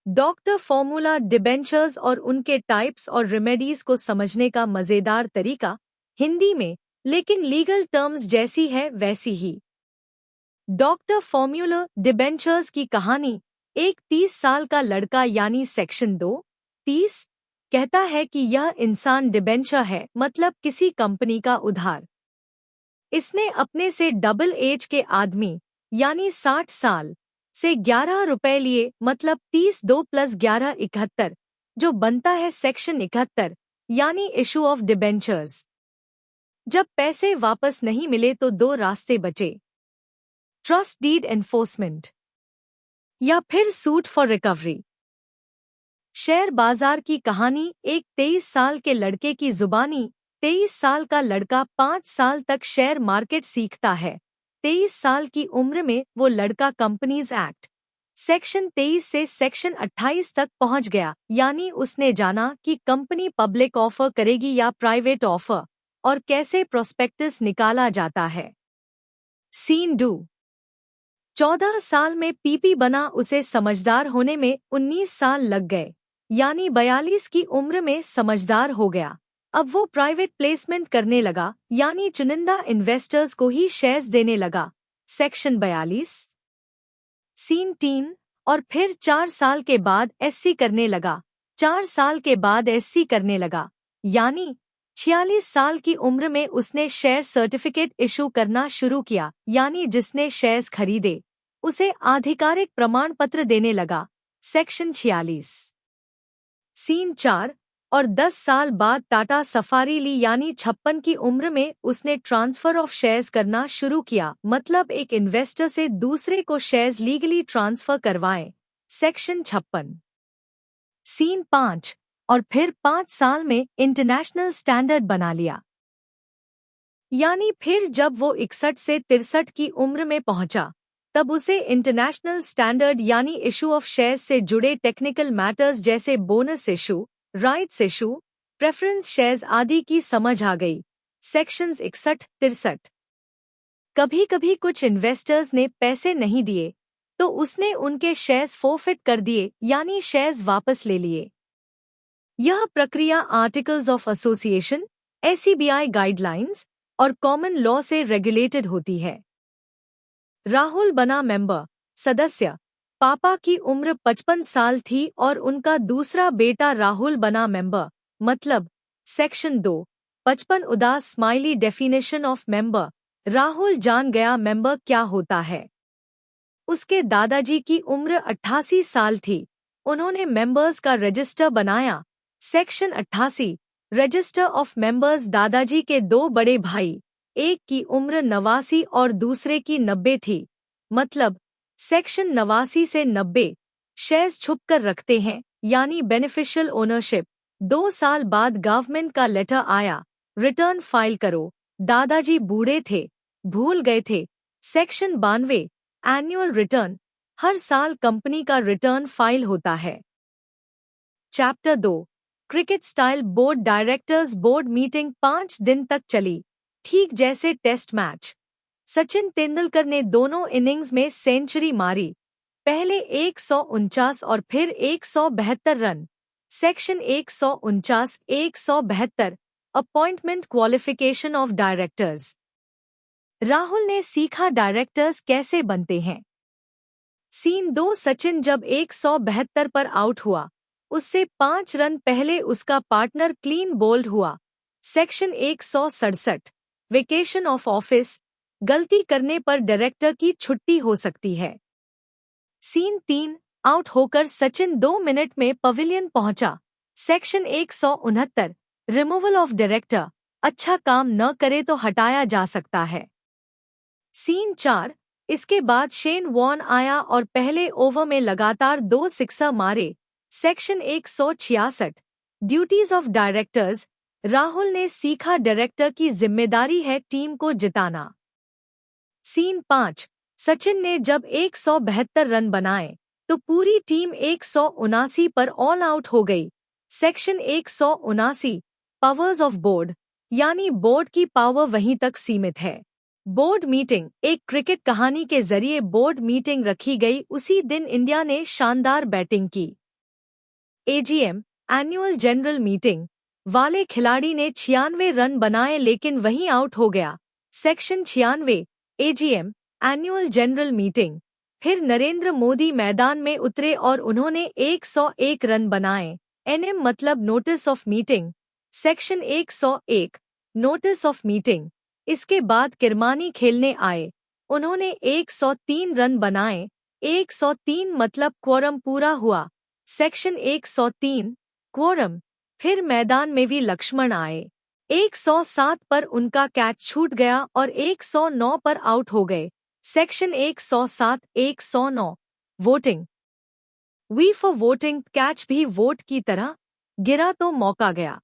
Doctor formula debentures और उनके types और रेमेडीज को समझने का मजेदार तरीका हिंदी में, लेकिन लीगल टर्म्स जैसी है वैसी ही। डॉक्टर फॉर्मूला डिबेंचर्स की कहानी। एक 30 साल का लड़का यानी सेक्शन 2(30) कहता है कि यह इंसान डिबेंचर है, मतलब किसी कंपनी का उधार। इसने अपने से डबल एज के आदमी यानी 60 साल से 11 रुपए लिए, मतलब 30 2 + 11 71, जो बनता है सेक्शन 71 यानी इशू ऑफ डिबेंचर्स। जब पैसे वापस नहीं मिले तो दो रास्ते बचे, ट्रस्ट डीड एनफोर्समेंट या फिर सूट फॉर रिकवरी। शेयर बाजार की कहानी। एक 23 साल के लड़के की जुबानी। 23 साल का लड़का 5 साल तक शेयर मार्केट सीखता है। 23 साल की उम्र में वो लड़का कंपनीज एक्ट सेक्शन 23 से सेक्शन 28 तक पहुंच गया, यानी उसने जाना कि कंपनी पब्लिक ऑफर करेगी या प्राइवेट ऑफर, और कैसे प्रोस्पेक्टस निकाला जाता है। सीन 2। 14 साल में पीपी बना, उसे समझदार होने में 19 साल लग गए, यानी 42 की उम्र में समझदार हो गया। अब वो प्राइवेट प्लेसमेंट करने लगा, यानी चुनिंदा इन्वेस्टर्स को ही शेयर्स देने लगा। सेक्शन 42। सीन 3। और फिर 4 साल के बाद एससी करने लगा। 4 साल के बाद एससी करने लगा, यानी 46 साल की उम्र में उसने शेयर सर्टिफिकेट इशू करना शुरू किया, यानी जिसने शेयर्स खरीदे उसे आधिकारिक प्रमाण पत्र देने लगा। सेक्शन 46। सीन 4। और 10 साल बाद टाटा सफारी ली, यानी 56 की उम्र में उसने ट्रांसफर ऑफ शेयर्स करना शुरू किया, मतलब एक इन्वेस्टर से दूसरे को शेयर्स लीगली ट्रांसफर करवाएं। सेक्शन 56। सीन 5। और फिर 5 साल में इंटरनेशनल स्टैंडर्ड बना लिया, यानी फिर जब वो 61 से 63 की उम्र में पहुंचा तब उसे इंटरनेशनल स्टैंडर्ड यानी इशू ऑफ शेयर्स से जुड़े टेक्निकल मैटर्स जैसे bonus issue, rights issue, preference shares आदि की समझ आ गई। सेक्शंस 61-63। कभी कभी कुछ इन्वेस्टर्स ने पैसे नहीं दिए तो उसने उनके शेयर्स फोरफिट कर दिए, यानी शेयर्स वापस ले लिए। यह प्रक्रिया आर्टिकल्स ऑफ एसोसिएशन, एसीबीआई गाइडलाइंस और कॉमन लॉ से रेगुलेटेड होती है। राहुल बना मेंबर सदस्य। पापा की उम्र 55 साल थी और उनका दूसरा बेटा राहुल बना मेंबर, मतलब सेक्शन 2 55 उदास smiley. Definition of member. Rahul जान गया मेंबर क्या होता है। उसके दादाजी की उम्र 88 साल थी, उन्होंने मेंबर्स का रजिस्टर बनाया। Section 88 register of members. दादाजी के दो बड़े भाई, एक की उम्र 89 और दूसरे की 90 थी, मतलब सेक्शन 89 से 90 शेयर्स छुप कर रखते हैं, यानी बेनिफिशियल ओनरशिप। 2 साल बाद गवर्नमेंट का लेटर आया, रिटर्न फाइल करो। दादाजी बूढ़े थे, भूल गए थे। Section 92 annual return. हर साल कंपनी का रिटर्न फाइल होता है। Chapter 2 cricket style board directors board meeting 5 दिन तक चली, ठीक जैसे टेस्ट मैच। सचिन तेंदुलकर ने दोनों इनिंग्स में सेंचुरी मारी, पहले 149 और फिर 172 run. Section 149-172 appointment qualification of directors. Rahul ने सीखा डायरेक्टर्स कैसे बनते हैं। सीन 2 सचिन जब 172 पर आउट हुआ, उससे 5 रन पहले उसका पार्टनर क्लीन बोल्ड हुआ। Section 167 vacation of office. गलती करने पर डायरेक्टर की छुट्टी हो सकती है। सीन 3 आउट होकर सचिन 2 मिनट में पवेलियन पहुंचा। Section 169 removal of director. अच्छा काम न करे तो हटाया जा सकता है। सीन 4 इसके बाद शेन वॉर्न आया और पहले ओवर में लगातार 2 सिक्सर मारे। Section 166 duties of directors. Rahul ने सीखा डायरेक्टर की जिम्मेदारी है टीम को जिताना। सीन 5 सचिन ने जब 172 रन बनाए तो पूरी टीम 179 पर ऑल आउट हो गई। सेक्शन 179 पावर्स ऑफ बोर्ड, यानी बोर्ड की पावर वहीं तक सीमित है। Board meeting. एक क्रिकेट कहानी के जरिए बोर्ड मीटिंग रखी गई। उसी दिन इंडिया ने शानदार बैटिंग की। एजीएम एनुअल जनरल मीटिंग वाले खिलाड़ी ने 96 रन बनाए लेकिन वहीं आउट हो गया। Section 96 AGM annual general meeting. फिर नरेंद्र मोदी मैदान में उतरे और उन्होंने 101 रन बनाए। एनएम मतलब notice of meeting. Section 101 notice of meeting. इसके बाद किरमानी खेलने आए। उन्होंने 103 रन बनाए। 103 मतलब क्वोरम पूरा हुआ। सेक्शन 103 क्वोरम। फिर मैदान में भी लक्ष्मण आए। 107 पर उनका कैच छूट गया और 109 पर आउट हो गए। Section 107 109 voting. We for voting catch भी वोट की तरह गिरा तो मौका गया।